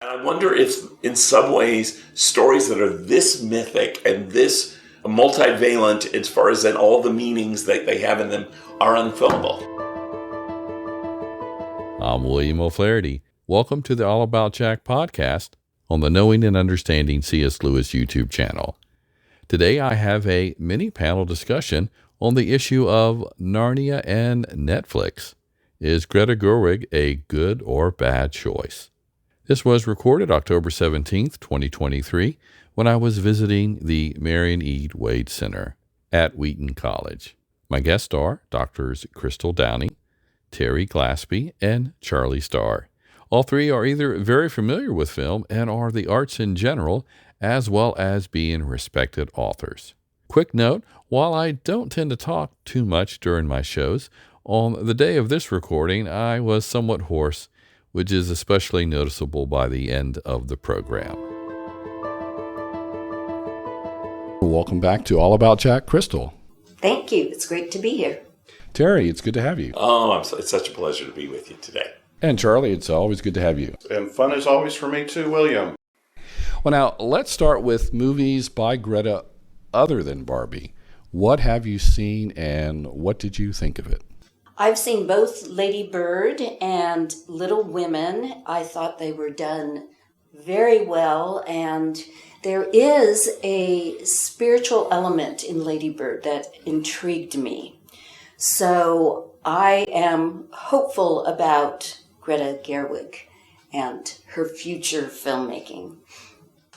And I wonder if, in some ways, stories that are this mythic and this multivalent, as far as in all the meanings that they have in them, are unfilmable. I'm William O'Flaherty. Welcome to the All About Jack podcast on the Knowing and Understanding C.S. Lewis YouTube channel. Today I have a mini panel discussion on the issue of Narnia and Netflix. Is Greta Gerwig a good or bad choice? This was recorded October 17th, 2023, when I was visiting the Marion E. Wade Center at Wheaton College. My guests are Drs. Crystal Downey, Terry Glaspey, and Charlie Starr. All three are either very familiar with film and are the arts in general, as well as being respected authors. Quick note, while I don't tend to talk too much during my shows, on the day of this recording I was somewhat hoarse, which is especially noticeable by the end of the program. Welcome back to All About Jack, Crystal. Thank you. It's great to be here. Terry, it's good to have you. Oh, it's such a pleasure to be with you today. And Charlie, it's always good to have you. And fun is always for me too, William. Well, now, let's start with movies by Greta other than Barbie. What have you seen and what did you think of it? I've seen both Lady Bird and Little Women. I thought they were done very well, and there is a spiritual element in Lady Bird that intrigued me. So I am hopeful about Greta Gerwig and her future filmmaking.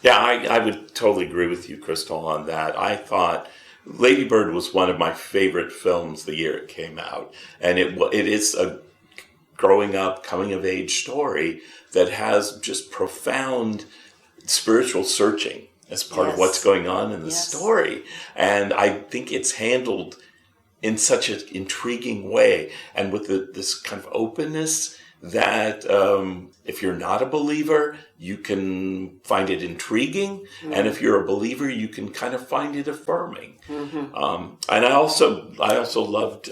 Yeah, I would totally agree with you, Crystal, on that. I thought Lady Bird was one of my favorite films the year it came out. And it is a growing up, coming of age story that has just profound spiritual searching as part of what's going on in the story. And I think it's handled in such an intriguing way and with this kind of openness that if you're not a believer, you can find it intriguing. Mm-hmm. And if you're a believer, you can kind of find it affirming. Mm-hmm. And I also loved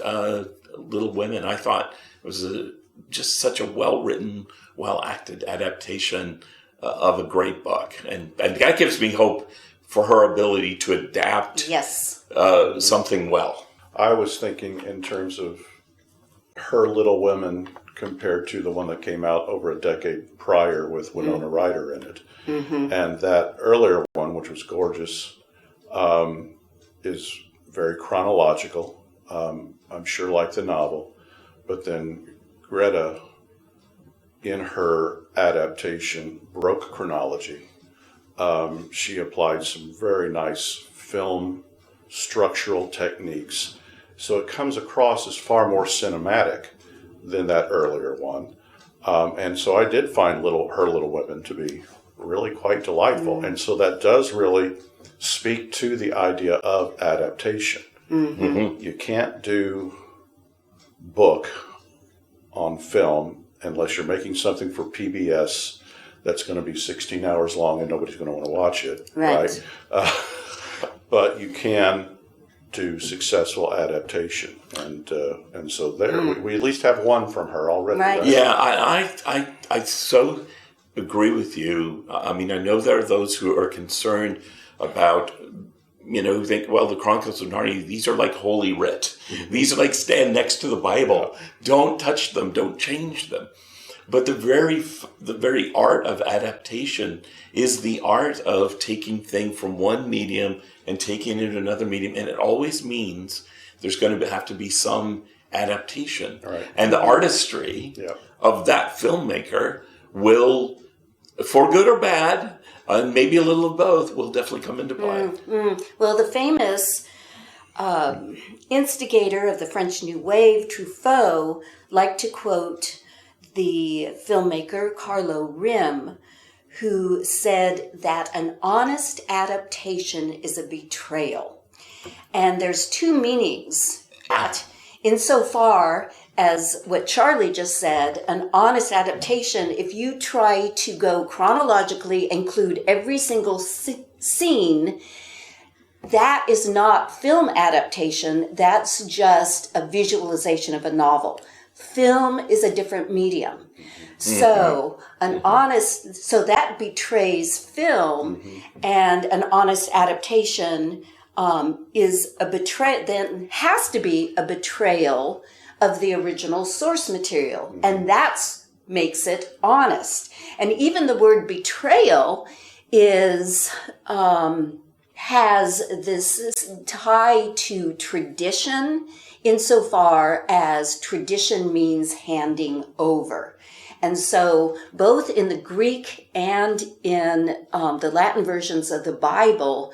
Little Women. I thought it was just such a well-written, well-acted adaptation of a great book. And that gives me hope for her ability to adapt something well. I was thinking in terms of her Little Women compared to the one that came out over a decade prior with Winona Ryder in it. Mm-hmm. And that earlier one, which was gorgeous, is very chronological. I'm sure like the novel. But then Greta, in her adaptation, broke chronology. She applied some very nice film structural techniques. So it comes across as far more cinematic than that earlier one. And so I did find her Little Women to be really quite delightful. Mm-hmm. And so that does really speak to the idea of adaptation. Mm-hmm. You can't do book on film unless you're making something for PBS that's going to be 16 hours long and nobody's going to want to watch it. Right? But you can do successful adaptation, and so there we at least have one from her already. Right? Yeah, I so agree with you. I mean, I know there are those who are concerned about, who think, well, the Chronicles of Narnia, these are like Holy Writ. Mm-hmm. These are like stand next to the Bible. Yeah. Don't touch them. Don't change them. But the very art of adaptation is the art of taking things from one medium and taking it to another medium, and it always means there's going to have to be some adaptation. Right. And the artistry of that filmmaker will, for good or bad, and maybe a little of both, will definitely come into play. Well, the famous instigator of the French New Wave, Truffaut, liked to quote the filmmaker Carlo Rim, who said that an honest adaptation is a betrayal. And there's two meanings that, insofar as what Charlie just said, an honest adaptation, if you try to go chronologically, include every single scene, that is not film adaptation, that's just a visualization of a novel. film is a different medium. So so that betrays film, and an honest adaptation is a betrayal, then has to be a betrayal of the original source material. And that's makes it honest. And even the word betrayal is, has this tie to tradition, insofar as tradition means handing over. And so both in the Greek and in the Latin versions of the Bible,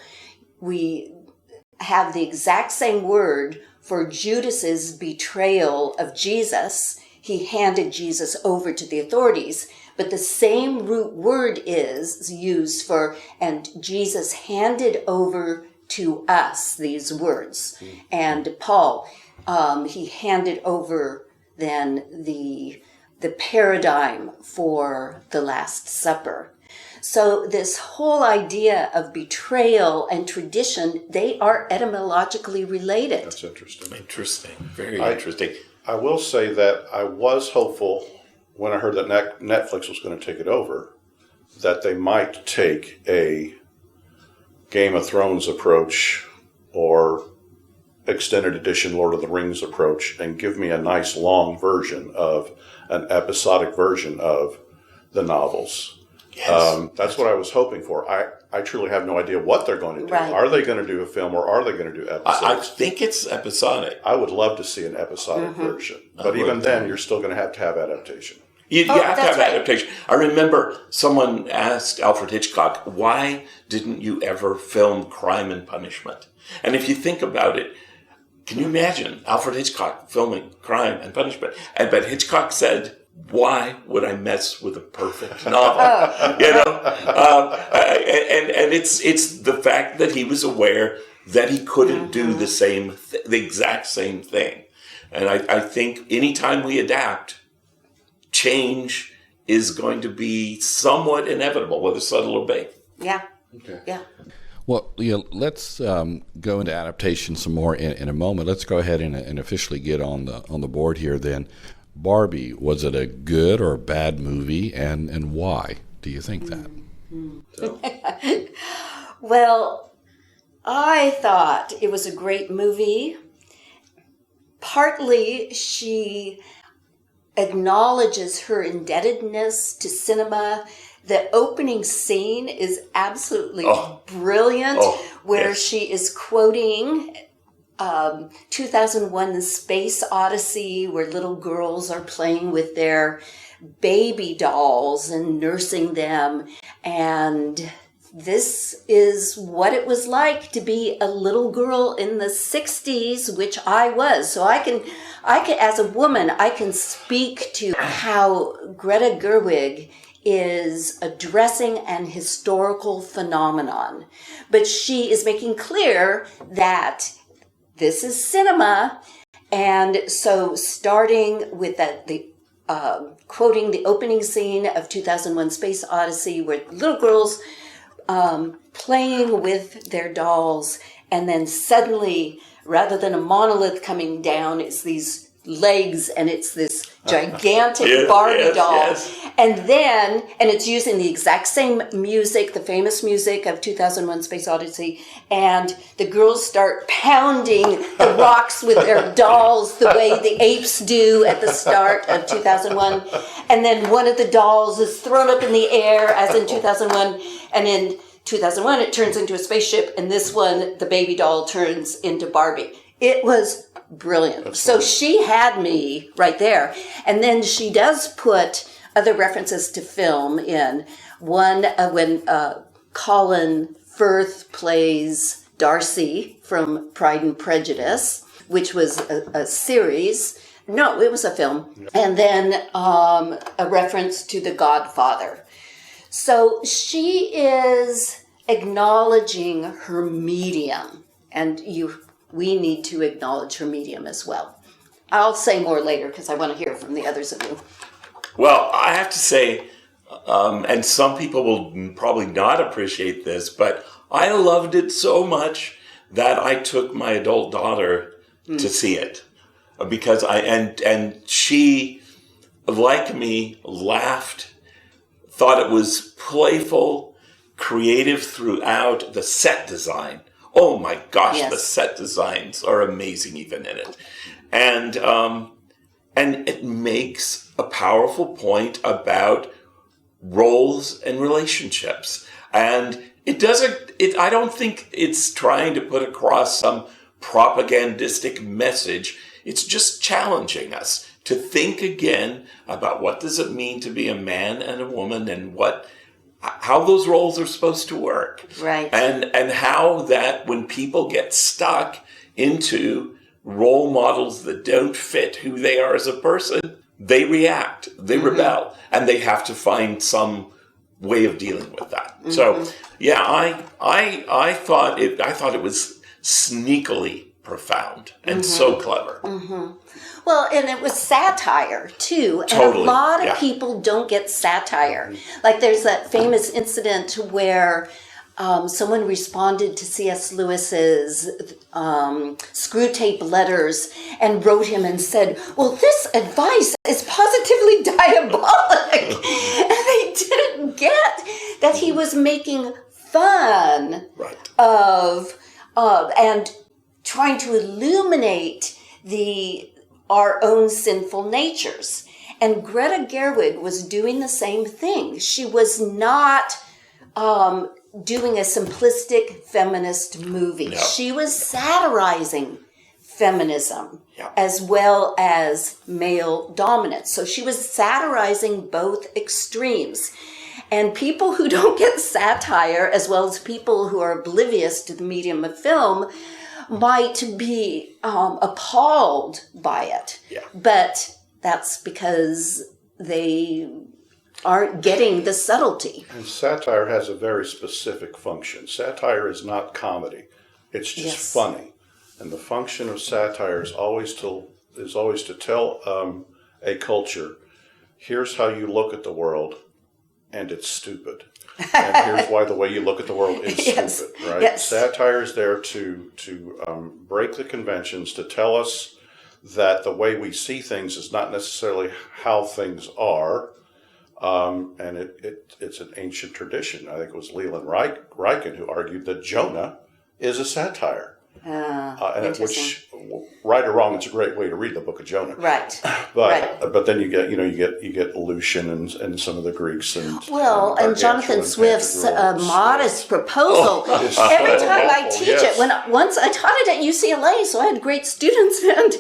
we have the exact same word for Judas's betrayal of Jesus. He handed Jesus over to the authorities, but the same root word is used for, and Jesus handed over to us these words. And Paul, he handed over then the paradigm for the Last Supper. So this whole idea of betrayal and tradition, they are etymologically related. That's interesting. Interesting. Very interesting. I will say that I was hopeful when I heard that Netflix was going to take it over, that they might take a Game of Thrones approach or extended edition Lord of the Rings approach and give me a nice long version of an episodic version of the novels. Yes. That's what I was hoping for. I truly have no idea what they're going to do. Right. Are they going to do a film or are they going to do episodes? I think it's episodic. I would love to see an episodic version. But even then, you're still going to have adaptation. You have to have that's right. adaptation. I remember someone asked Alfred Hitchcock, why didn't you ever film Crime and Punishment? And if you think about it, can you imagine Alfred Hitchcock filming Crime and Punishment? But Hitchcock said, why would I mess with a perfect novel? You know, and it's the fact that he was aware that he couldn't do the exact same thing. And I think anytime we adapt, change is going to be somewhat inevitable, whether subtle or big. Yeah. Okay. Yeah. Well, let's go into adaptation some more in a moment. Let's go ahead and officially get on the board here then. Barbie, was it a good or bad movie, and why do you think that? Well, I thought it was a great movie. Partly, she acknowledges her indebtedness to cinema. The opening scene is absolutely brilliant, where she is quoting 2001: The Space Odyssey, where little girls are playing with their baby dolls and nursing them. And this is what it was like to be a little girl in the 60s, which I was. So I can, as a woman, I can speak to how Greta Gerwig is addressing an historical phenomenon. But she is making clear that this is cinema. And so starting with quoting the opening scene of 2001: Space Odyssey, where little girls playing with their dolls, and then suddenly, rather than a monolith coming down, it's these legs, and it's this gigantic Barbie doll. And it's using the exact same music, the famous music of 2001: Space Odyssey, and the girls start pounding the rocks with their dolls the way the apes do at the start of 2001. And then one of the dolls is thrown up in the air, as in 2001, and in 2001 it turns into a spaceship, and this one, the baby doll, turns into Barbie. It was brilliant. So she had me right there. And then she does put other references to film in. One, when Colin Firth plays Darcy from Pride and Prejudice, which was a series. No, it was a film. And then a reference to The Godfather. So she is acknowledging her medium, and we need to acknowledge her medium as well. I'll say more later because I want to hear from the others of you. Well, I have to say, and some people will probably not appreciate this, but I loved it so much that I took my adult daughter to see it. because and she, like me, laughed, thought it was playful, creative throughout. The set design. Oh my gosh, Yes. the set designs are amazing even in it. And it makes a powerful point about roles and relationships. And I don't think it's trying to put across some propagandistic message. It's just challenging us to think again about what does it mean to be a man and a woman, and how those roles are supposed to work. Right. And how that when people get stuck into role models that don't fit who they are as a person, they react, they rebel, and they have to find some way of dealing with that. So, yeah, I thought it was sneakily profound and so clever. Well, and it was satire, too. And Totally, a lot of yeah. people don't get satire. Like there's that famous incident where someone responded to C.S. Lewis's screw tape letters and wrote him and said, well, this advice is positively diabolic. And they didn't get that he was making fun Right. of and trying to illuminate our own sinful natures. And Greta Gerwig was doing the same thing. She was not doing a simplistic feminist movie. No. She was satirizing feminism Yeah. as well as male dominance. So she was satirizing both extremes. And people who don't get satire, as well as people who are oblivious to the medium of film, might be appalled by it. Yeah. But that's because they aren't getting the subtlety. And satire has a very specific function. Satire is not comedy. It's just Yes. funny. And the function of satire is always to tell a culture, here's how you look at the world, and it's stupid. And here's why the way you look at the world is Yes. stupid, right? Yes. Satire is there to break the conventions, to tell us that the way we see things is not necessarily how things are. And it's an ancient tradition. I think it was Leland Ryken who argued that Jonah is a satire. Which, right or wrong, it's a great way to read the book of Jonah. Right. But then you get Lucian and some of the Greeks and Jonathan Swift's modest proposal. It's Every so time I awful, teach yes. it, once I taught it at UCLA, so I had great students, and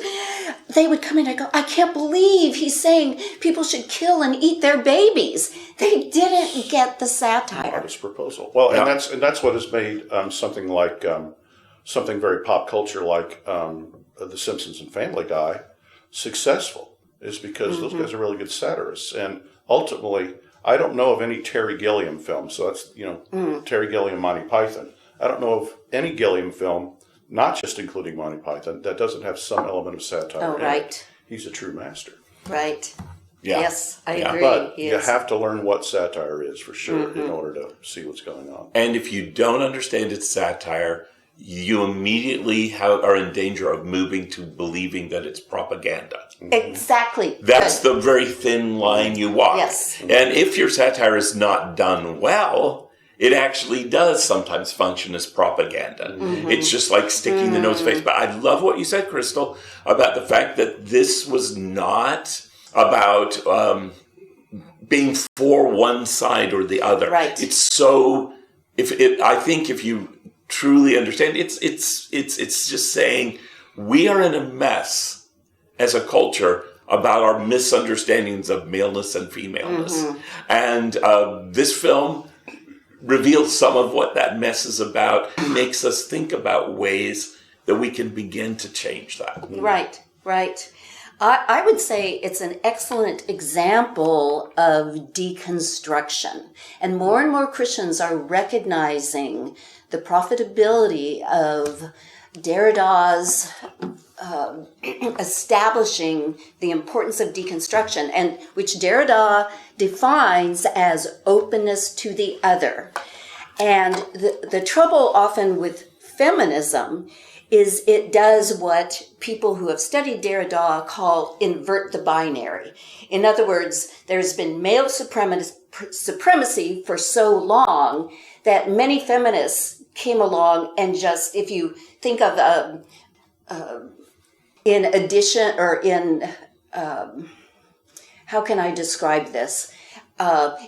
they would come in and go, I can't believe he's saying people should kill and eat their babies. They didn't get the satire. Modest proposal. Well, Yeah. and that's what has made something like something very pop culture like The Simpsons and Family Guy successful, is because those guys are really good satirists. And ultimately, I don't know of any Terry Gilliam film. So that's Terry Gilliam, Monty Python. I don't know of any Gilliam film, not just including Monty Python, that doesn't have some element of satire. Oh, in right. it. He's a true master. Right. Yeah. Yes, I Yeah. agree. But He you is. have to learn what satire is for sure in order to see what's going on. And if you don't understand its satire, you immediately are in danger of moving to believing that it's propaganda. Exactly. That's Good. the very thin line you walk. Yes. And if your satire is not done well, it actually does sometimes function as propaganda. It's just like sticking the nose face. But I love what you said, Crystal, about the fact that this was not about being for one side or the other. Right. It's so. I think if you truly understand, it's just saying we are in a mess as a culture about our misunderstandings of maleness and femaleness, and this film reveals some of what that mess is about. Makes us think about ways that we can begin to change that. Right. I would say it's an excellent example of deconstruction. And more Christians are recognizing the profitability of Derrida's establishing the importance of deconstruction, and which Derrida defines as openness to the other. And the trouble often with feminism is it does what people who have studied Derrida call invert the binary. In other words, there's been male supremacy for so long that many feminists came along and just, if you think of in addition, or in, how can I describe this?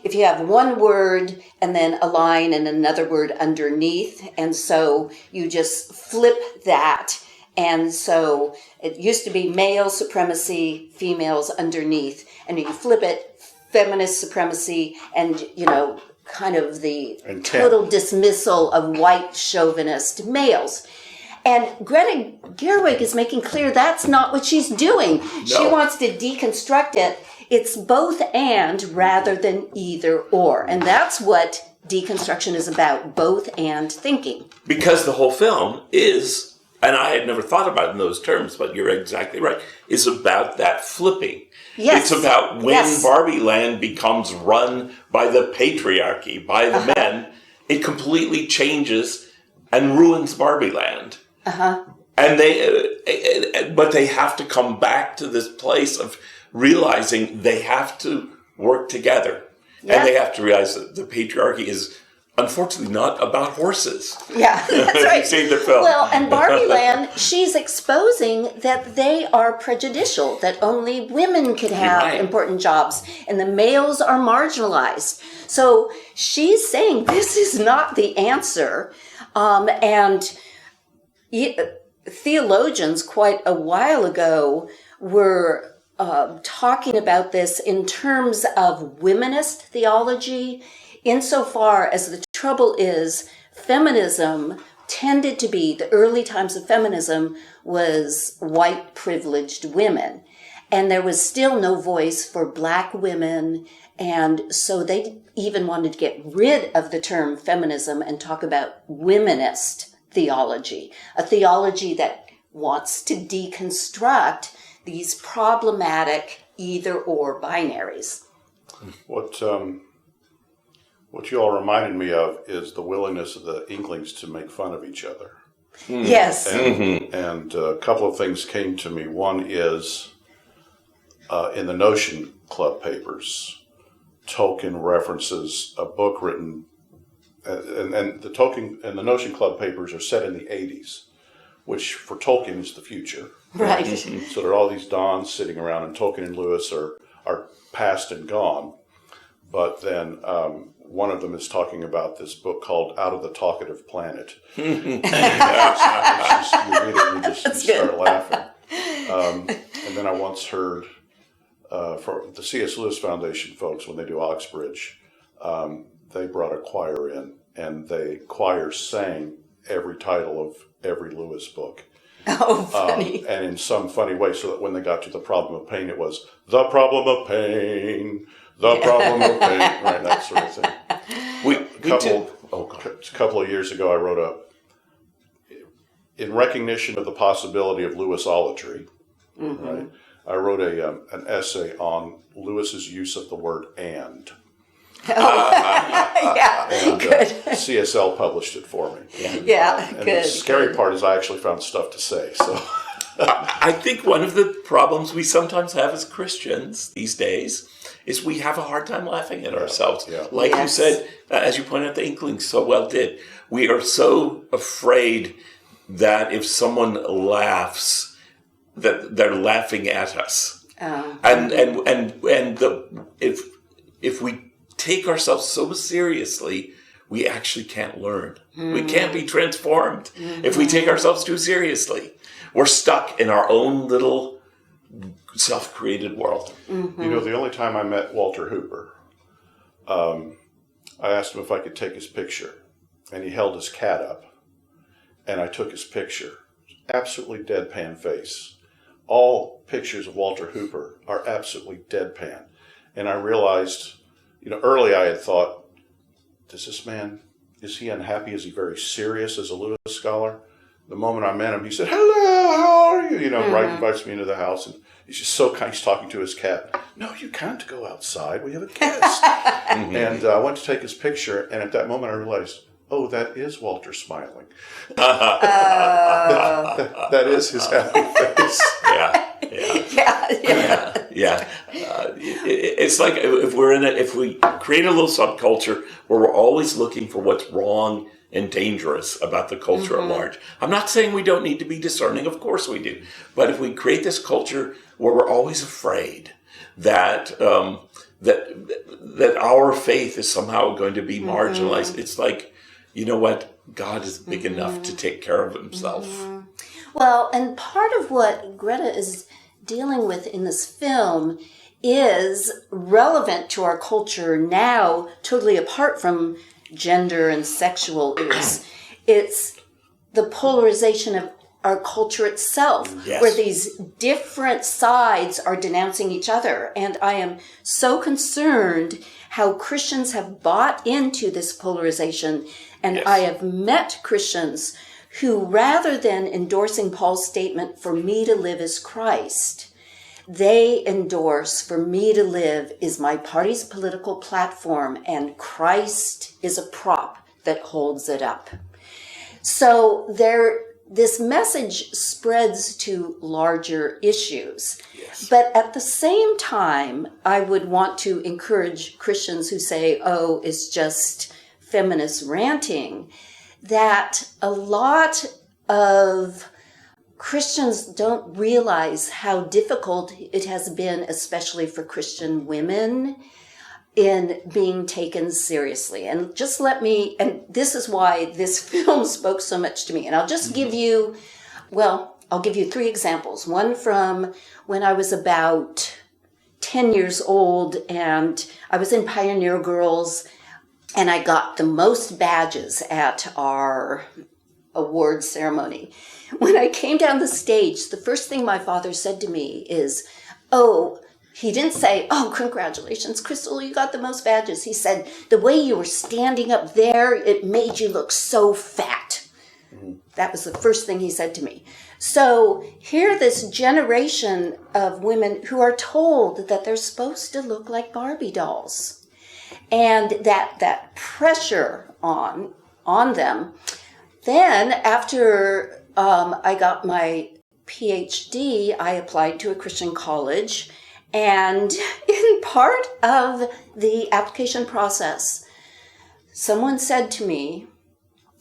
If you have one word and then a line and another word underneath, and so you just flip that, and so it used to be male supremacy, females underneath, and you flip it, feminist supremacy, and, kind of the total dismissal of white chauvinist males. And Greta Gerwig is making clear that's not what she's doing. No. She wants to deconstruct it. It's both and rather than either or. And that's what deconstruction is about, both and thinking. Because the whole film is, and I had never thought about it in those terms, but you're exactly right, is about that flipping. Yes. It's about when Barbie Land becomes run by the patriarchy, by the men, it completely changes and ruins Barbie Land. And but they have to come back to this place of realizing they have to work together. Yeah. And they have to realize that the patriarchy is unfortunately not about horses. Yeah, that's right. You've seen the film. Well, and Barbie Land, she's exposing that they are prejudicial, that only women can have important jobs, and the males are marginalized. So she's saying this is not the answer. And theologians quite a while ago were talking about this in terms of womanist theology, insofar as the trouble is feminism tended to be, the early times of feminism was white privileged women. And there was still no voice for black women. And so they even wanted to get rid of the term feminism and talk about womanist theology, a theology that wants to deconstruct these problematic either-or binaries. What you all reminded me of is the willingness of the Inklings to make fun of each other. Yes. And a couple of things came to me. One is in the Notion Club papers, Tolkien references a book written, and the Tolkien and the Notion Club papers are set in the 80s, which for Tolkien is the future. Right. So there are all these dons sitting around, and Tolkien and Lewis are past and gone. But then one of them is talking about this book called Out of the Talkative Planet. You read it and you start laughing. And then I once heard for the C.S. Lewis Foundation folks, when they do Oxbridge, they brought a choir in, and the choir sang every title of every Lewis book. Oh, funny. And in some funny way, so that when they got to the problem of pain, it was the problem of pain, the problem of pain, right, that sort of thing. A couple of years ago, I wrote in recognition of the possibility of Lewisolatry, right? I wrote an essay on Lewis's use of the word "and." And good. CSL published it for me. Yeah, and good. the scary part is I actually found stuff to say. So, I think one of the problems we sometimes have as Christians these days is we have a hard time laughing at ourselves. Yeah. Like you said, as you pointed out, the Inklings so well did. We are so afraid that if someone laughs, that they're laughing at us. Oh. If we take ourselves so seriously, we actually can't learn. We can't be transformed if we take ourselves too seriously. We're stuck in our own little self-created world. the only time I met Walter Hooper, I asked him if I could take his picture, and he held his cat up, and I took his picture. Absolutely deadpan face. All pictures of Walter Hooper are absolutely deadpan. And I realized, early I had thought, does this man, is he unhappy? Is he very serious as a Lewis scholar? The moment I met him, he said, "Hello, how are you?" Right, invites me into the house, and he's just so kind. He's talking to his cat. "No, you can't go outside. We have a guest." And I went to take his picture, and at that moment I realized, oh, that is Walter smiling. That is his happy face. Yeah. It's like if we create a little subculture where we're always looking for what's wrong and dangerous about the culture at large. I'm not saying we don't need to be discerning. Of course we do. But if we create this culture where we're always afraid that that our faith is somehow going to be marginalized, it's like, you know what? God is big enough to take care of himself. Well, and part of what Greta is dealing with in this film is relevant to our culture now, totally apart from gender and sexual issues. It's the polarization of our culture itself, where these different sides are denouncing each other. And I am so concerned how Christians have bought into this polarization. And I have met Christians who, rather than endorsing Paul's statement, "For me to live is Christ," they endorse, "For me to live is my party's political platform, and Christ is a prop that holds it up." So this message spreads to larger issues. But at the same time, I would want to encourage Christians who say, oh, it's just feminist ranting, that a lot of Christians don't realize how difficult it has been, especially for Christian women, in being taken seriously. And just and this is why this film spoke so much to me. And I'll just give you, I'll give you 3 examples. One from when I was about 10 years old, and I was in Pioneer Girls, and I got the most badges at our award ceremony. When I came down the stage, the first thing my father said to me is, he didn't say, "Oh, congratulations, Crystal, you got the most badges." He said, "The way you were standing up there, it made you look so fat." That was the first thing he said to me. So here, this generation of women who are told that they're supposed to look like Barbie dolls, and that pressure on them. Then after I got my PhD, I applied to a Christian college. And in part of the application process, someone said to me,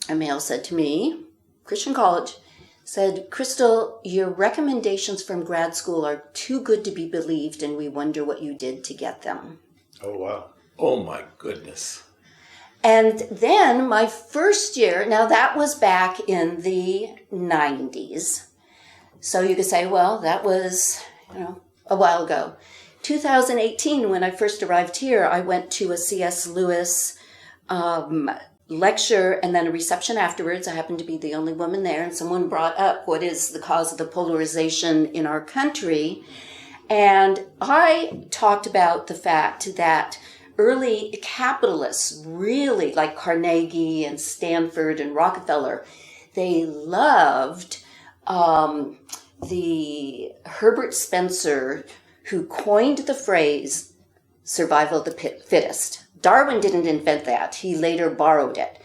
a male said to me, Christian college, said, "Crystal, your recommendations from grad school are too good to be believed, and we wonder what you did to get them." Oh, wow. Oh, my goodness. And then my first year, now that was back in the 90s. So you could say, well, that was, a while ago. 2018, when I first arrived here, I went to a C.S. Lewis lecture and then a reception afterwards. I happened to be the only woman there, and someone brought up what is the cause of the polarization in our country. And I talked about the fact that early capitalists, really like Carnegie and Stanford and Rockefeller, they loved the Herbert Spencer, who coined the phrase survival of the fittest. Darwin didn't invent that. He later borrowed it.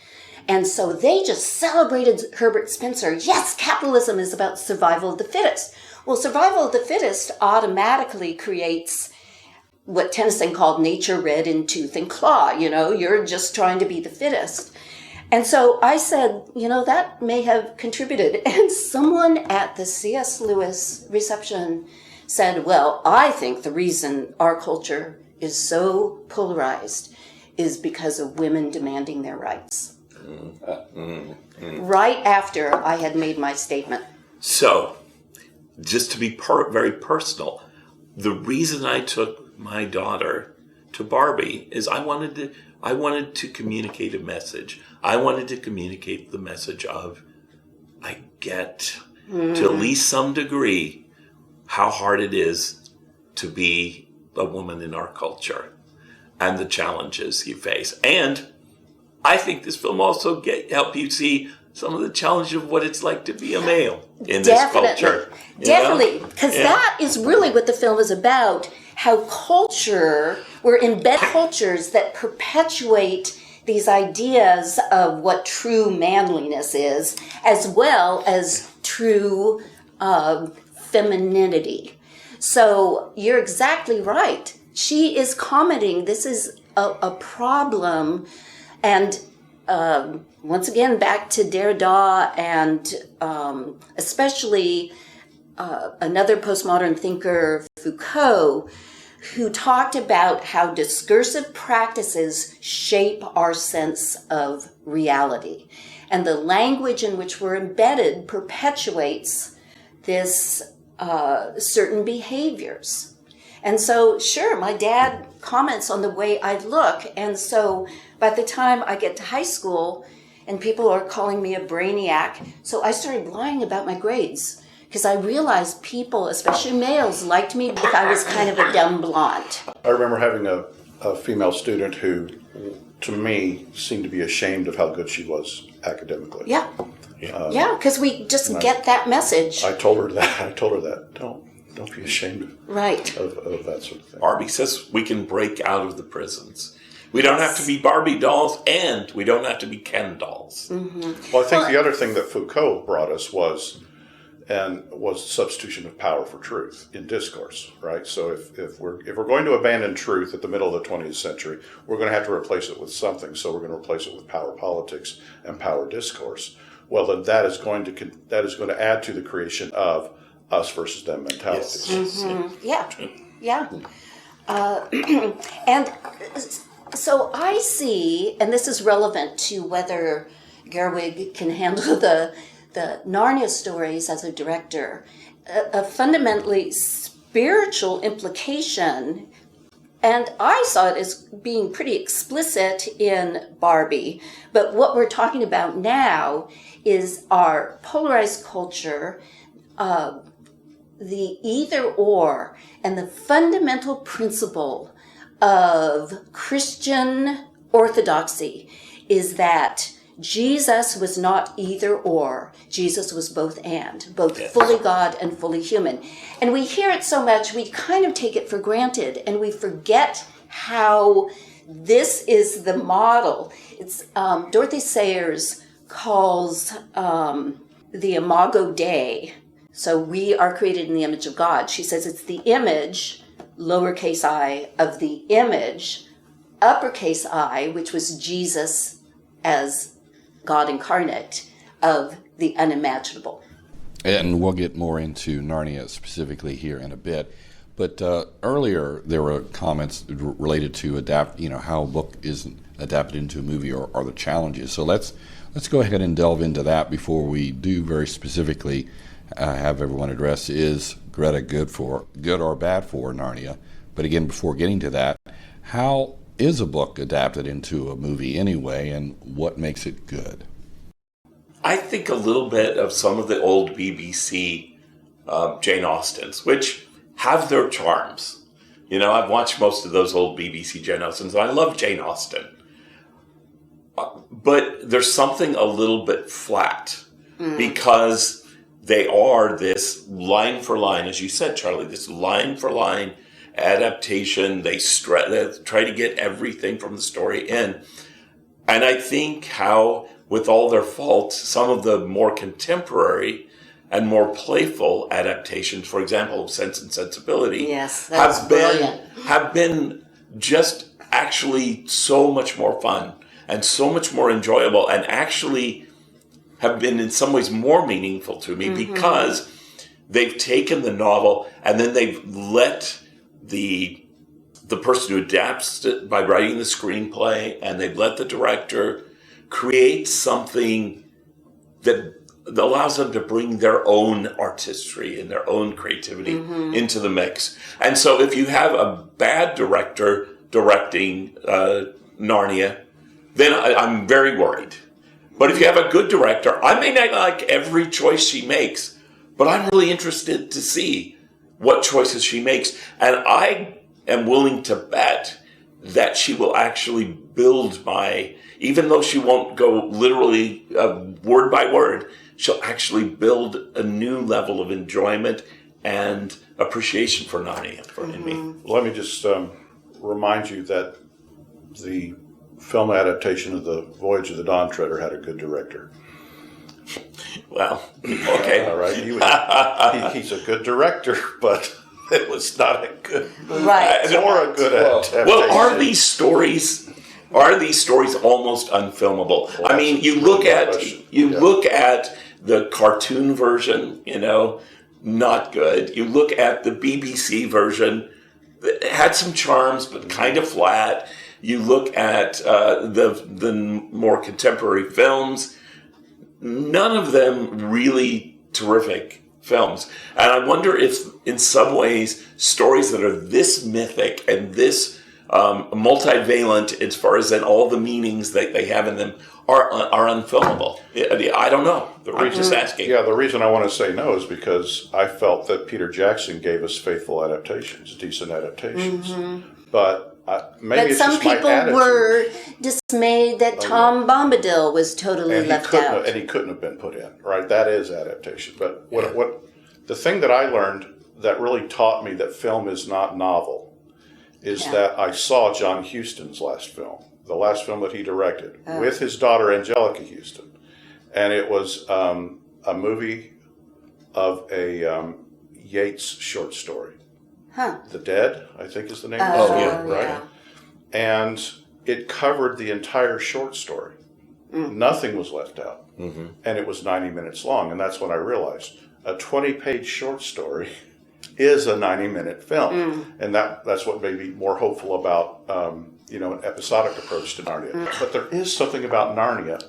And so they just celebrated Herbert Spencer. Yes, capitalism is about survival of the fittest. Well, survival of the fittest automatically creates what Tennyson called nature red in tooth and claw. You're just trying to be the fittest. And so I said, that may have contributed. And someone at the C.S. Lewis reception said, well, I think the reason our culture is so polarized is because of women demanding their rights. Right after I had made my statement. So, just to be very personal, the reason I took my daughter to Barbie is I wanted to communicate a message. I wanted to communicate the message of, I get to at least some degree how hard it is to be a woman in our culture and the challenges you face. And I think this film also help you see some of the challenges of what it's like to be a male in this culture. Definitely, because that is really what the film is about, how we're embedded cultures that perpetuate these ideas of what true manliness is, as well as true femininity. So you're exactly right. She is commenting, this is a problem, and once again, back to Derrida and especially another postmodern thinker, Foucault, who talked about how discursive practices shape our sense of reality. And the language in which we're embedded perpetuates this certain behaviors. And so, sure, my dad comments on the way I look. And so by the time I get to high school and people are calling me a brainiac, so I started lying about my grades because I realized people, especially males, liked me if I was kind of a dumb blonde. I remember having a female student who, to me, seemed to be ashamed of how good she was academically. Yeah. Yeah, because we just get that message. I told her that. Don't be ashamed of that sort of thing. Barbie says we can break out of the prisons. We don't have to be Barbie dolls, and we don't have to be Ken dolls. Mm-hmm. Well, I think the other thing that Foucault brought us was substitution of power for truth in discourse, right? So if we're going to abandon truth at the middle of the 20th century, we're going to have to replace it with something. So we're going to replace it with power politics and power discourse. Well, then that is going to add to the creation of us versus them mentalities. Yes. Mm-hmm. Yeah. And so I see, and this is relevant to whether Gerwig can handle the Narnia stories as a director, a fundamentally spiritual implication, and I saw it as being pretty explicit in Barbie. But what we're talking about now is our polarized culture, the either or, and the fundamental principle of Christian orthodoxy is that Jesus was not either or. Jesus was both and, both fully God and fully human. And we hear it so much, we kind of take it for granted, and we forget how this is the model. It's Dorothy Sayers calls the Imago Dei. So we are created in the image of God. She says it's the image, lowercase I, of the image, uppercase I, which was Jesus as God incarnate, of the unimaginable. And we'll get more into Narnia specifically here in a bit. But earlier there were comments related to how a book isn't adapted into a movie or the challenges. So let's go ahead and delve into that before we do very specifically have everyone address, is Greta good or bad for Narnia? But again, before getting to that, how is a book adapted into a movie anyway, and what makes it good? I think a little bit of some of the old BBC Jane Austens, which have their charms. I've watched most of those old BBC Jane Austens, and I love Jane Austen. But there's something a little bit flat because they are this line for line, as you said, Charlie, this line for line adaptation. They try to get everything from the story in. And I think how, with all their faults, some of the more contemporary and more playful adaptations, for example, Sense and Sensibility, have been just actually so much more fun and so much more enjoyable, and actually have been in some ways more meaningful to me because they've taken the novel and then they've let the person who adapts it by writing the screenplay, and they've let the director create something that allows them to bring their own artistry and their own creativity into the mix. And so if you have a bad director directing Narnia, then I'm very worried. But if you have a good director, I may not like every choice she makes, but I'm really interested to see what choices she makes. And I am willing to bet that she will actually build even though she won't go literally word by word, she'll actually build a new level of enjoyment and appreciation for Narnia in me. Let me just remind you that the film adaptation of The Voyage of the Dawn Treader had a good director. Well, okay. All right. He's a good director, but it was not a good, Right. nor a good adaptation. Well, are these stories almost unfilmable? Well, I mean, you look at the cartoon version, not good. You look at the BBC version, it had some charms, but kind of flat. You look at the more contemporary films, none of them really terrific films. And I wonder if, in some ways, stories that are this mythic and this multivalent, as far as in all the meanings that they have in them, are unfilmable. I don't know. I'm just asking. Yeah, the reason I want to say no is because I felt that Peter Jackson gave us faithful adaptations, decent adaptations. But maybe but some people were dismayed that Tom Bombadil was totally left out. And he couldn't have been put in, right? That is adaptation. But what the thing that I learned that really taught me that film is not novel is that I saw John Huston's last film, the last film that he directed, with his daughter Angelica Houston. And it was a movie of a Yeats short story. The Dead, I think is the name of the story, right? Yeah. And it covered the entire short story. Nothing was left out. And it was 90 minutes long. And that's when I realized a 20-page short story is a 90-minute film. And that's what made me more hopeful about, an episodic approach to Narnia. But there is something about Narnia.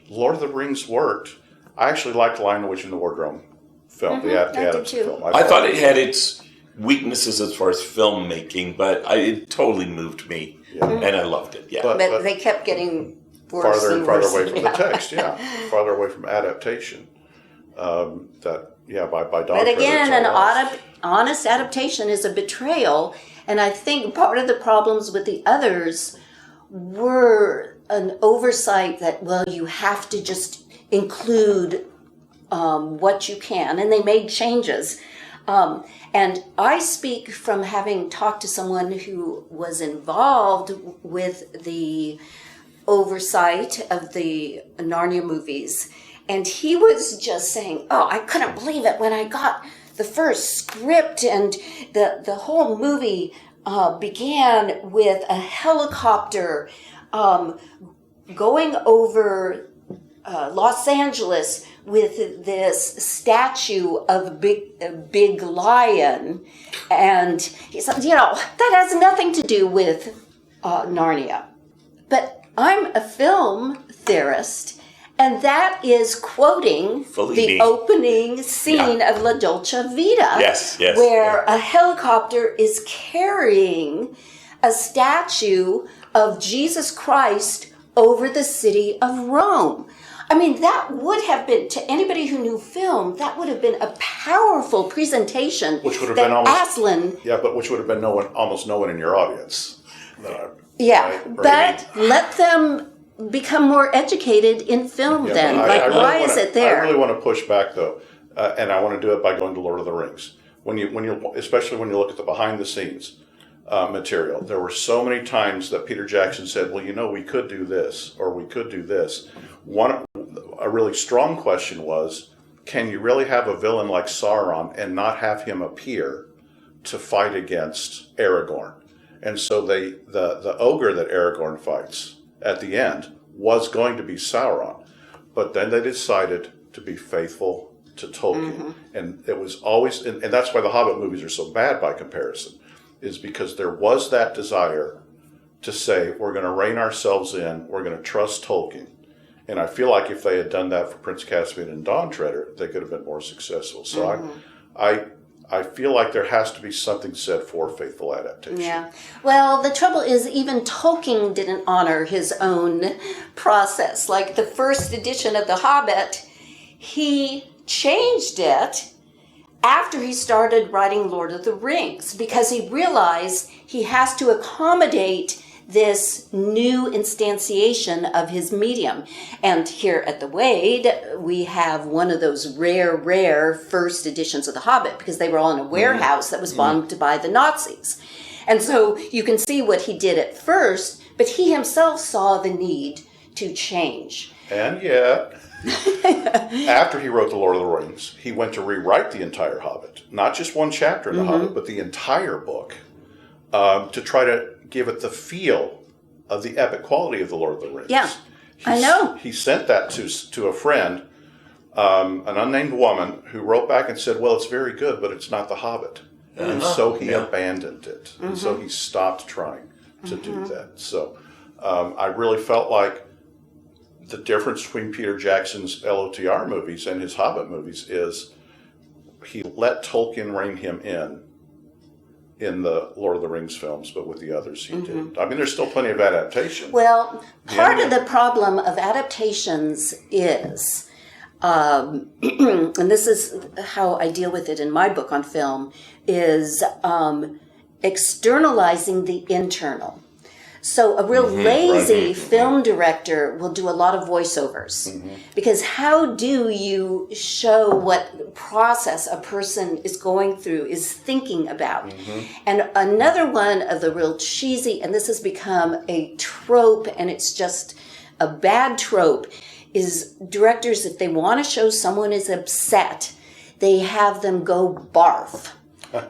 Lord of the Rings worked. I actually liked Lion, the Witch, and the Wardrobe film, the Adams film. I thought it had its weaknesses as far as filmmaking, but it totally moved me, and I loved it. Yeah, but they kept getting worse farther and farther worse. away from the text. Farther away from adaptation. By Don. But again, honest adaptation is a betrayal, and I think part of the problems with the others were an oversight that you have to just include what you can, and they made changes. And I speak from having talked to someone who was involved with the oversight of the Narnia movies. And he was just saying, I couldn't believe it when I got the first script, and the whole movie began with a helicopter going over Los Angeles with this statue of a big lion. And he said, that has nothing to do with Narnia. But I'm a film theorist, and that is quoting the opening scene of La Dolce Vita, where a helicopter is carrying a statue of Jesus Christ over the city of Rome. I mean, that would have been, to anybody who knew film, that would have been a powerful presentation. Which would have been Aslan. Yeah, but which would have been almost no one in your audience. But let them become more educated in film then. Why is it there? I really want to push back, though, and I want to do it by going to Lord of the Rings. Especially when you look at the behind the scenes material, there were so many times that Peter Jackson said, we could do this, or we could do this. A really strong question was, can you really have a villain like Sauron and not have him appear to fight against Aragorn? And so the ogre that Aragorn fights at the end was going to be Sauron. But then they decided to be faithful to Tolkien. And it was always, and that's why the Hobbit movies are so bad by comparison, is because there was that desire to say, we're going to rein ourselves in, we're going to trust Tolkien. And I feel like if they had done that for Prince Caspian and Dawn Treader, they could have been more successful. So I feel like there has to be something said for faithful adaptation. Yeah. Well, the trouble is even Tolkien didn't honor his own process. Like the first edition of The Hobbit, he changed it after he started writing Lord of the Rings because he realized he has to accommodate this new instantiation of his medium. And here at the Wade, we have one of those rare first editions of The Hobbit because they were all in a warehouse that was bombed by the Nazis. And so you can see what he did at first, But he himself saw the need to change. And yet, after he wrote The Lord of the Rings, he went to rewrite the entire Hobbit. Not just one chapter in the Hobbit, but the entire book, to try to give it the feel of the epic quality of The Lord of the Rings. Yeah, I know. He sent that to a friend, an unnamed woman, who wrote back and said, well, it's very good, but it's not The Hobbit. And so he abandoned it. And so he stopped trying to do that. So I really felt like the difference between Peter Jackson's LOTR movies and his Hobbit movies is he let Tolkien rein him in the Lord of the Rings films, but with the others he didn't. I mean, there's still plenty of adaptation. Well, part of the problem of adaptations is, and this is how I deal with it in my book on film, is externalizing the internal. So a real lazy film director will do a lot of voiceovers, because how do you show what process a person is going through, is thinking about? And another one of the real cheesy, and this has become a trope, and it's just a bad trope, is directors, if they want to show someone is upset, they have them go barf.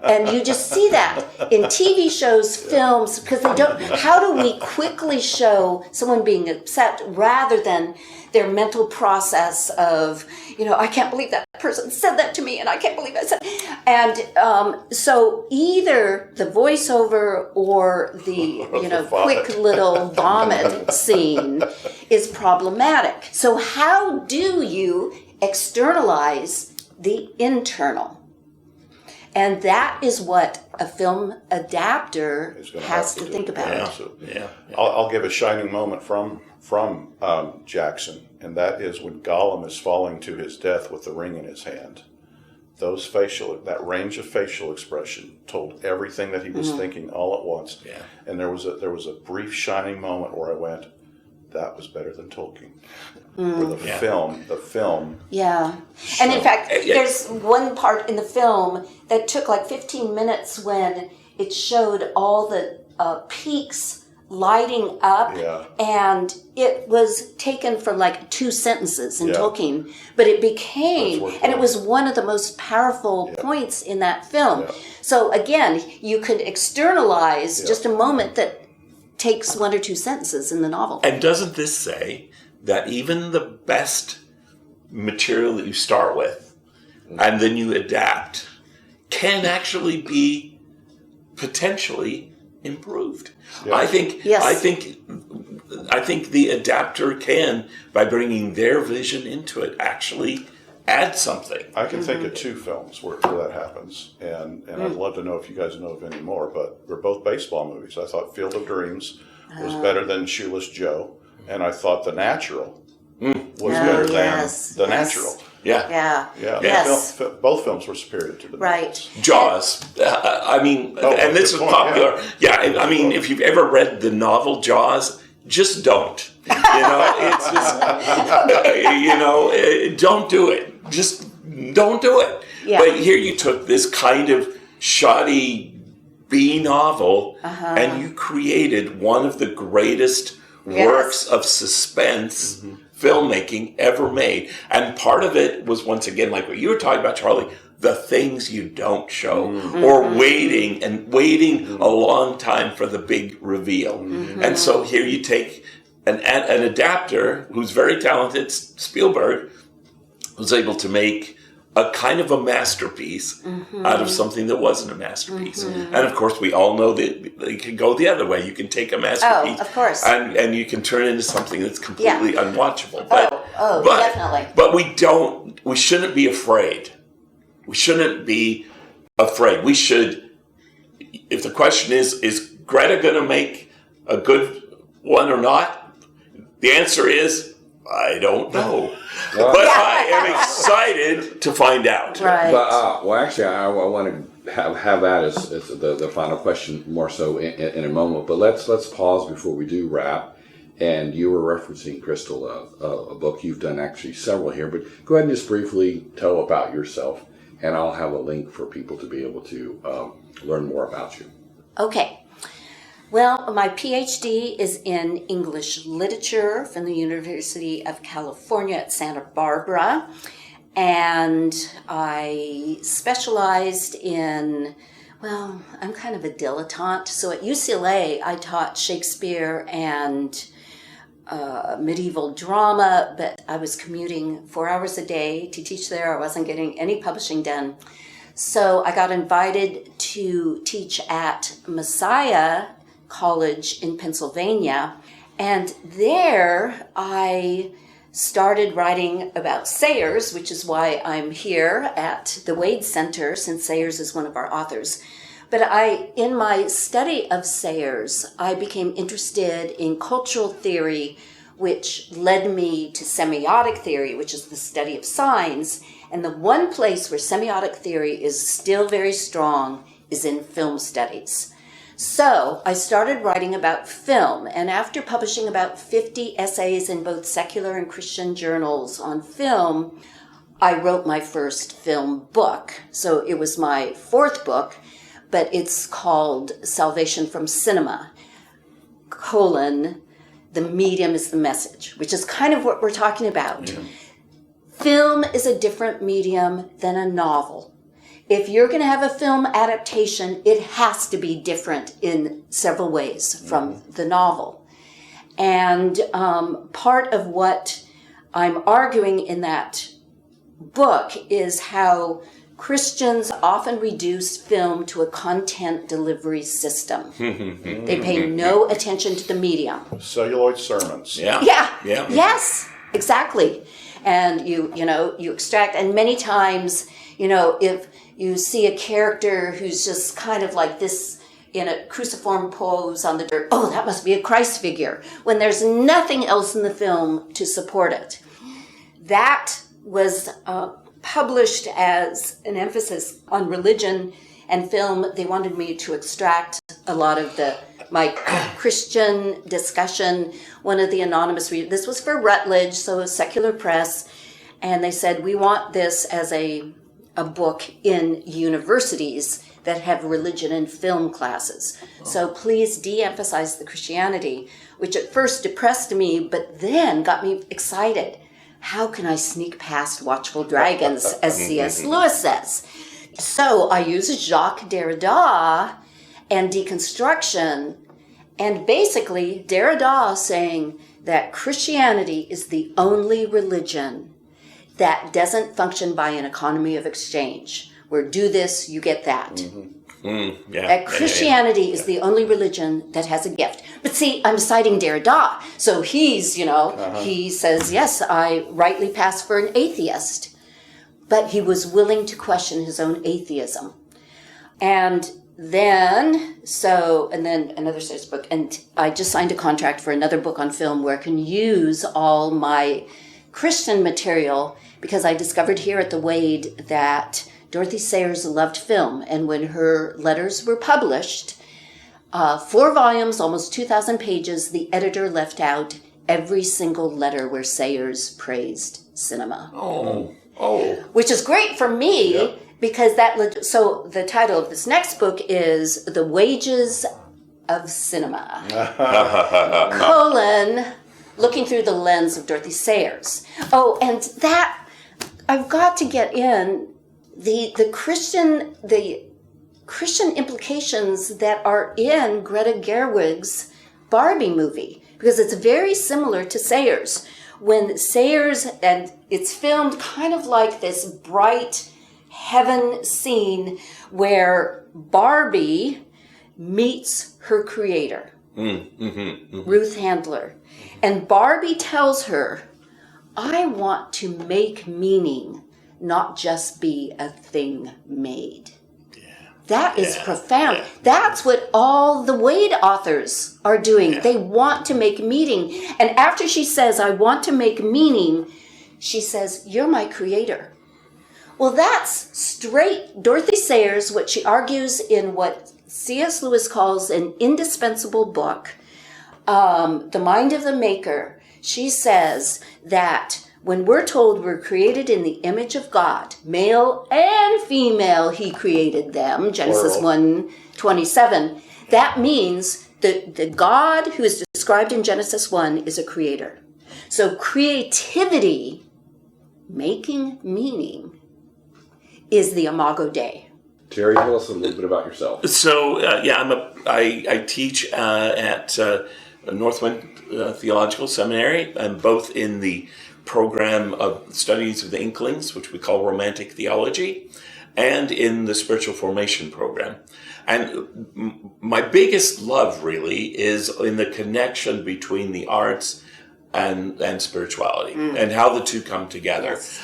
And you just see that in TV shows, films, because they don't, how do we quickly show someone being upset rather than their mental process of, I can't believe that person said that to me, and I can't believe I said, and so either the voiceover or the, quick little vomit scene is problematic. So how do you externalize the internal? And that is what a film adapter has to think about. Yeah. I'll give a shining moment from Jackson, and that is when Gollum is falling to his death with the ring in his hand. That range of facial expression told everything that he was thinking all at once. Yeah. And there was a brief shining moment where I went, that was better than Tolkien. For the film. Yeah. And in fact, there's one part in the film that took like 15 minutes when it showed all the peaks lighting up, and it was taken from like 2 sentences in Tolkien, but it became, and it was one of the most powerful points in that film. Yeah. So again, you could externalize just a moment that takes 1 or 2 sentences in the novel. And doesn't this say that even the best material that you start with and then you adapt can actually be potentially improved? Yeah. I think the adapter can, by bringing their vision into it, actually add something. I can think of 2 films where that happens, and I'd love to know if you guys know of any more, but they're both baseball movies. I thought Field of Dreams was better than Shoeless Joe, and I thought The Natural was better than The Natural. Yeah. Yes. Both films were superior to the right. Jaws. And this is popular. I mean, if you've ever read the novel Jaws, just don't. It's just, don't do it. Just don't do it. Yeah. But here you took this kind of shoddy B novel and you created one of the greatest works of suspense filmmaking ever made. And part of it was, once again, like what you were talking about, Charlie, the things you don't show, or waiting a long time for the big reveal. And so here you take an adapter who's very talented, Spielberg, was able to make a kind of a masterpiece out of something that wasn't a masterpiece. And of course, we all know that it can go the other way. You can take a masterpiece, of course, and you can turn it into something that's completely unwatchable. But definitely. But we shouldn't be afraid. We shouldn't be afraid. We should, if the question is Greta going to make a good one or not? The answer is, I don't know. But I am excited to find out. Right. But, actually, I want to have that as the final question more so in a moment. But let's pause before we do wrap. And you were referencing, Crystal, a book. You've done actually several here. But go ahead and just briefly tell about yourself. And I'll have a link for people to be able to learn more about you. Okay. Well, my PhD is in English literature from the University of California at Santa Barbara. And I specialized in, well, I'm kind of a dilettante. So at UCLA, I taught Shakespeare and medieval drama, but I was commuting 4 hours a day to teach there. I wasn't getting any publishing done. So I got invited to teach at Messiah College in Pennsylvania. And there I started writing about Sayers, which is why I'm here at the Wade Center, since Sayers is one of our authors. But in my study of Sayers, I became interested in cultural theory, which led me to semiotic theory, which is the study of signs. And the one place where semiotic theory is still very strong is in film studies. So I started writing about film, and after publishing about 50 essays in both secular and Christian journals on film, I wrote my first film book. So it was my fourth book, but it's called Salvation from Cinema, the medium is the message, which is kind of what we're talking about. Yeah. Film is a different medium than a novel. If you're going to have a film adaptation, it has to be different in several ways from the novel. And part of what I'm arguing in that book is how Christians often reduce film to a content delivery system. They pay no attention to the medium. Celluloid sermons. Yeah. Yes, exactly. And you extract, and many times, if you see a character who's just kind of like this in a cruciform pose on the dirt, oh, that must be a Christ figure, when there's nothing else in the film to support it. That was published as an emphasis on religion and film. They wanted me to extract a lot of my Christian discussion. One of the anonymous readers, this was for Rutledge, so a secular press, and they said, we want this as a book in universities that have religion and film classes. So please de-emphasize the Christianity, which at first depressed me, but then got me excited. How can I sneak past Watchful Dragons, as C.S. Lewis says? So I use Jacques Derrida and deconstruction, and basically Derrida saying that Christianity is the only religion that doesn't function by an economy of exchange, where do this, you get that. That Christianity is the only religion that has a gift. But see, I'm citing Derrida. So he's, he says, yes, I rightly pass for an atheist. But he was willing to question his own atheism. And then another Sayers book. And I just signed a contract for another book on film where I can use all my Christian material, because I discovered here at the Wade that Dorothy Sayers loved film, and when her letters were published, 4 volumes, almost 2,000 pages, the editor left out every single letter where Sayers praised cinema. Which is great for me, because so the title of this next book is The Wages of Cinema, looking through the lens of Dorothy Sayers. Oh, and that, I've got to get in the Christian implications that are in Greta Gerwig's Barbie movie, because it's very similar to Sayers. When Sayers, and it's filmed kind of like this bright heaven scene where Barbie meets her creator, Ruth Handler. And Barbie tells her, I want to make meaning, not just be a thing made. That is profound. Yeah. That's what all the Wade authors are doing. Yeah. They want to make meaning. And after she says, I want to make meaning, she says, you're my creator. Well, that's straight Dorothy Sayers, what she argues in what C.S. Lewis calls an indispensable book, The Mind of the Maker. She says that when we're told we're created in the image of God, male and female, he created them, Genesis 1:27, that means The God who is described in Genesis 1 is a creator. So creativity, making meaning, is the Imago Dei. Terry, tell us a little bit about yourself. So I teach at Northwind Theological Seminary, and both in the program of studies of the Inklings, which we call Romantic Theology, and in the Spiritual Formation program. And my biggest love really is in the connection between the arts and spirituality, and how the two come together. Yes.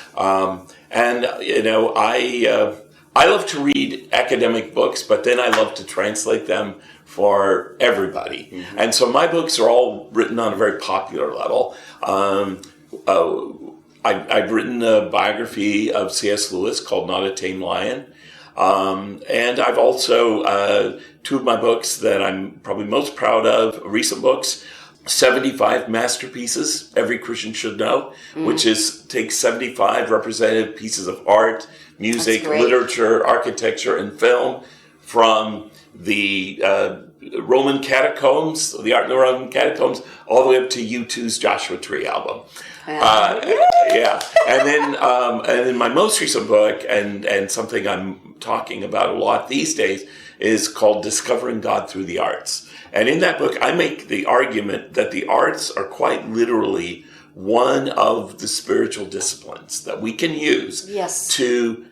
I love to read academic books, but then I love to translate them for everybody. Mm-hmm. And so my books are all written on a very popular level. I've written a biography of C.S. Lewis called Not a Tame Lion. And I've also, two of my books that I'm probably most proud of, recent books, 75 Masterpieces Every Christian Should Know, which takes 75 representative pieces of art, music, literature, architecture, and film from the Roman catacombs, the art in the Roman catacombs, all the way up to U2's Joshua Tree album. Yeah, and then my most recent book, and something I'm talking about a lot these days, is called Discovering God Through the Arts. And in that book, I make the argument that the arts are quite literally one of the spiritual disciplines that we can use to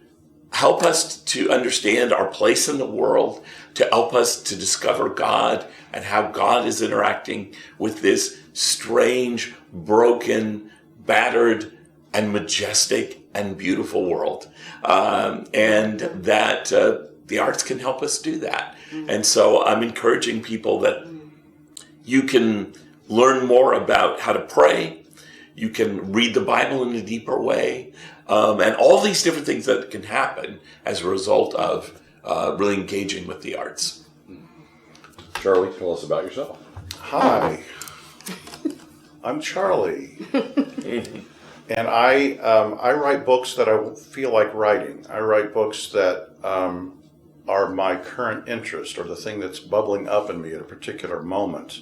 help us to understand our place in the world, to help us to discover God and how God is interacting with this strange, broken, battered, and majestic and beautiful world. And that the arts can help us do that. And so I'm encouraging people that you can learn more about how to pray, you can read the Bible in a deeper way, and all these different things that can happen as a result of really engaging with the arts. Charlie, tell us about yourself. Hi, I'm Charlie. And I write books that I feel like writing. I write books that are my current interest, or the thing that's bubbling up in me at a particular moment.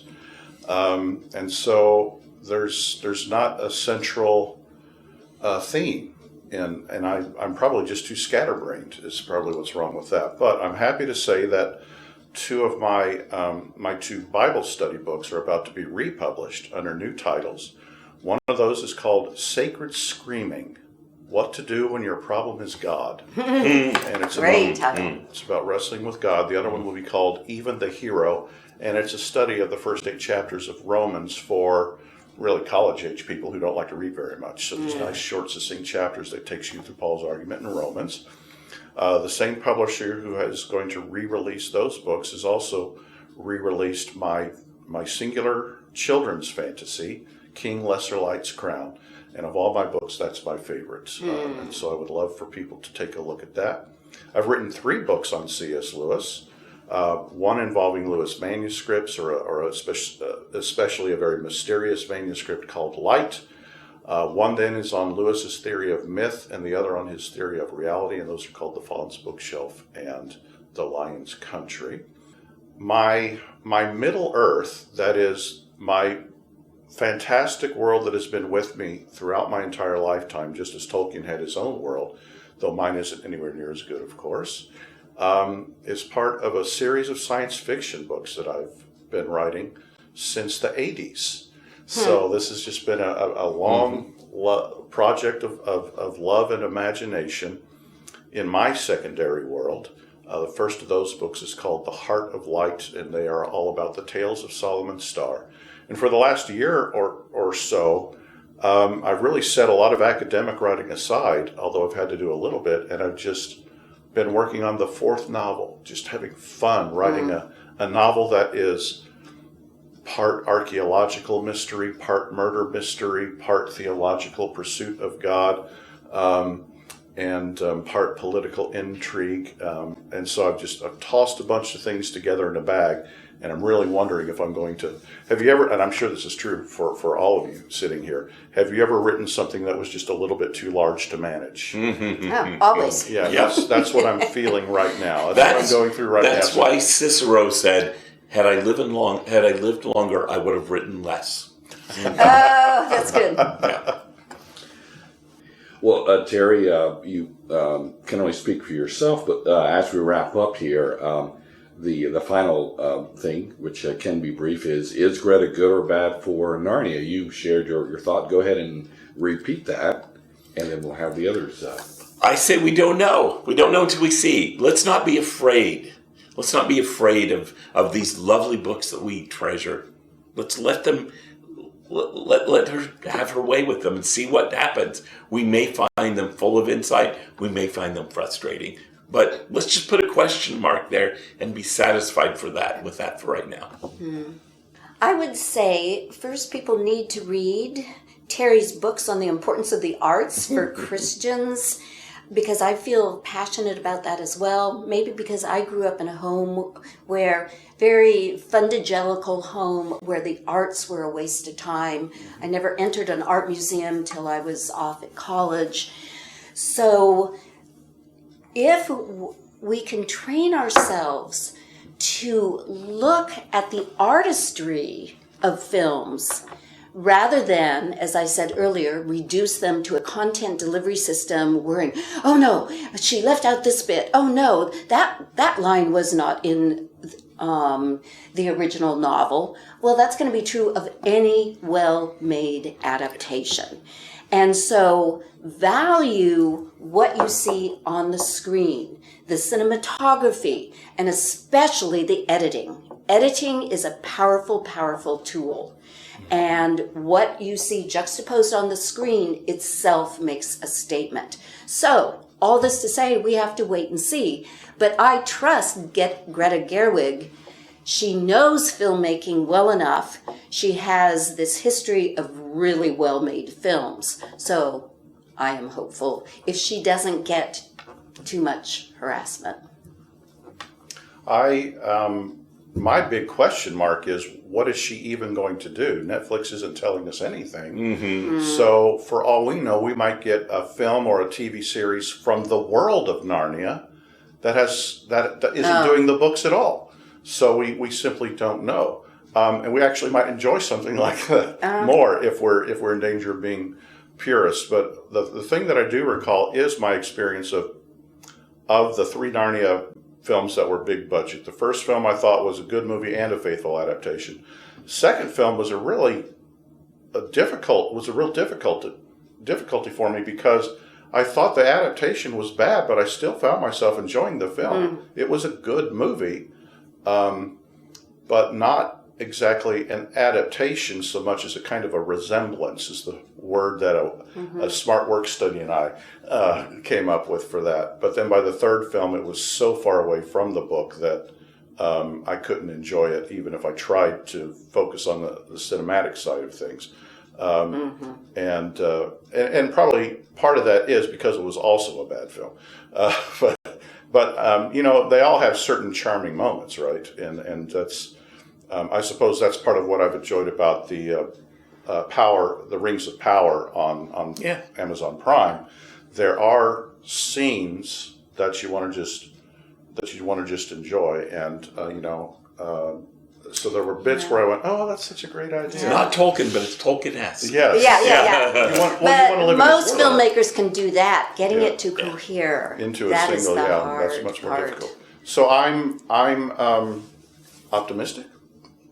And so there's not a central theme, and I'm probably just too scatterbrained is probably what's wrong with that. But I'm happy to say that two of my two Bible study books are about to be republished under new titles. One of those is called Sacred Screaming: What to Do When Your Problem is God. And it's it's about wrestling with God. The other one will be called Even the Hero, and it's a study of the first 8 chapters of Romans for really college-age people who don't like to read very much. So these nice, short, succinct chapters that takes you through Paul's argument in Romans. The same publisher who is going to re-release those books has also re-released my singular children's fantasy, King Lesserlight's Crown. And of all my books, that's my favorite. And so I would love for people to take a look at that. I've written 3 books on C.S. Lewis, one involving Lewis manuscripts, or especially a very mysterious manuscript called Light. One then is on Lewis's theory of myth, and the other on his theory of reality, and those are called The Fawn's Bookshelf and The Lion's Country. My Middle Earth, that is my fantastic world that has been with me throughout my entire lifetime, just as Tolkien had his own world, though mine isn't anywhere near as good, of course, is part of a series of science fiction books that I've been writing since the 80s. So this has just been a long project of love and imagination in my secondary world. The first of those books is called The Heart of Light, and they are all about the tales of Solomon's Star. And for the last year or so, I've really set a lot of academic writing aside, although I've had to do a little bit, and I've just been working on the 4th novel, just having fun writing a novel that is part archaeological mystery, part murder mystery, part theological pursuit of God, and part political intrigue. And so I've tossed a bunch of things together in a bag, and I'm really wondering if I'm going to... Have you ever, and I'm sure this is true for all of you sitting here, have you ever written something that was just a little bit too large to manage? Oh, always. Yeah, that's what I'm feeling right now. That's what I'm going through right now. That's why Cicero said, Had I lived longer, I would have written less. Oh, that's good. Yeah. Well, Terry, you can only speak for yourself, but as we wrap up here, the final thing, which can be brief, is Greta good or bad for Narnia? You shared your thought. Go ahead and repeat that, and then we'll have the others. I say we don't know. We don't know until we see. Let's not be afraid. Let's not be afraid of these lovely books that we treasure. Let's let them. Let her have her way with them and see what happens. We may find them full of insight. We may find them frustrating. But let's just put a question mark there and be satisfied with that for right now. I would say first people need to read Terry's books on the importance of the arts for Christians, because I feel passionate about that as well. Maybe because I grew up in a home very fundagelical home where the arts were a waste of time. I never entered an art museum till I was off at college. So if we can train ourselves to look at the artistry of films rather than, as I said earlier, reduce them to a content delivery system worrying, oh no, she left out this bit. Oh no, that line was not in the original novel. Well, that's going to be true of any well-made adaptation. And so value what you see on the screen, the cinematography, and especially the editing. Editing is a powerful, powerful tool. And what you see juxtaposed on the screen itself makes a statement. So, all this to say, we have to wait and see. But I trust Greta Gerwig. She knows filmmaking well enough. She has this history of really well-made films. So, I am hopeful if she doesn't get too much harassment. My big question mark is, what is she even going to do? Netflix isn't telling us anything. Mm-hmm. So for all we know, we might get a film or a TV series from the world of Narnia that isn't doing the books at all. So we simply don't know. And we actually might enjoy something like that more if we're in danger of being purists. But the thing that I do recall is my experience of the three Narnia films that were big budget. The first film I thought was a good movie and a faithful adaptation. The second film was a real difficulty for me because I thought the adaptation was bad, but I still found myself enjoying the film. It was a good movie, but not exactly an adaptation so much as a kind of a resemblance is the word that a smart work study and I came up with for that. But then by the third film, it was so far away from the book that I couldn't enjoy it, even if I tried to focus on the cinematic side of things. And probably part of that is because it was also a bad film. But they all have certain charming moments, right? And that's I suppose that's part of what I've enjoyed about the Rings of Power on Amazon Prime. There are scenes that you want to just enjoy, and so there were bits where I went, "Oh, that's such a great idea." It's not Tolkien, but it's Tolkien-esque. Yes. Yeah. You want to live most in this world. filmmakers can do that. Getting it to cohere into a that single, is the hard that's much more part. difficult. So I'm optimistic.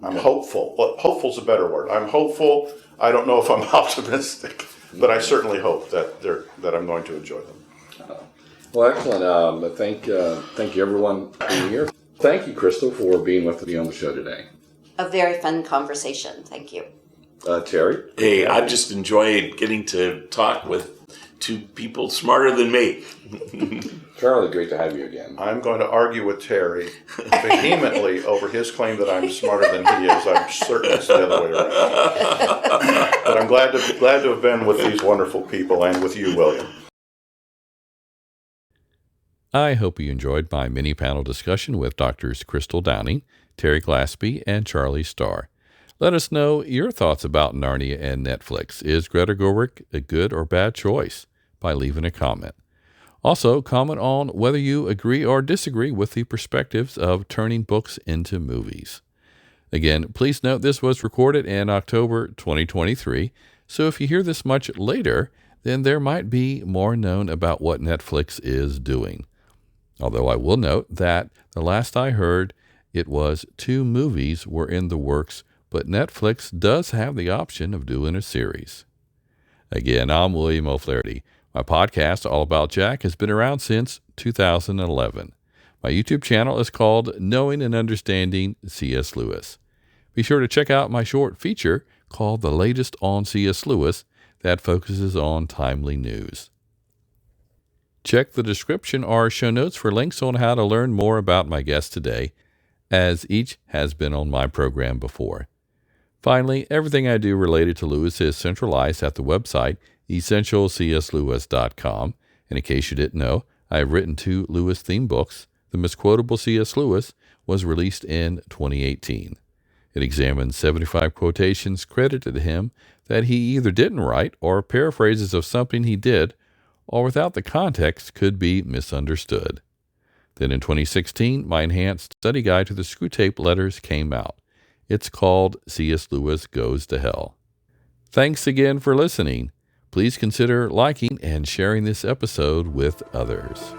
I'm hopeful. Well, hopeful's a better word. I'm hopeful. I don't know if I'm optimistic, but I certainly hope that I'm going to enjoy them. Well, excellent. Thank you, everyone, for being here. Thank you, Crystal, for being with me on the show today. A very fun conversation. Thank you. Terry? Hey, I've just enjoyed getting to talk with two people smarter than me. Charlie, great to have you again. I'm going to argue with Terry vehemently over his claim that I'm smarter than he is. I'm certain it's the other way around. But I'm glad to have been with these wonderful people and with you, William. I hope you enjoyed my mini-panel discussion with Drs. Crystal Downing, Terry Glaspey, and Charlie Starr. Let us know your thoughts about Narnia and Netflix. Is Greta Gerwig a good or bad choice? By leaving a comment. Also, comment on whether you agree or disagree with the perspectives of turning books into movies. Again, please note this was recorded in October 2023, so if you hear this much later, then there might be more known about what Netflix is doing. Although I will note that the last I heard, it was 2 movies were in the works, but Netflix does have the option of doing a series. Again, I'm William O'Flaherty. My podcast, All About Jack, has been around since 2011. My YouTube channel is called Knowing and Understanding C.S. Lewis. Be sure to check out my short feature called The Latest on C.S. Lewis that focuses on timely news. Check the description or show notes for links on how to learn more about my guest today, as each has been on my program before. Finally, everything I do related to Lewis is centralized at the website essentialcslewis.com. And in case you didn't know, I have written 2 Lewis theme books. The Misquotable C.S. Lewis was released in 2018. It examines 75 quotations credited to him that he either didn't write or paraphrases of something he did, or without the context could be misunderstood. Then in 2016, my enhanced study guide to the Screwtape Letters came out. It's called C.S. Lewis Goes to Hell. Thanks again for listening. Please consider liking and sharing this episode with others.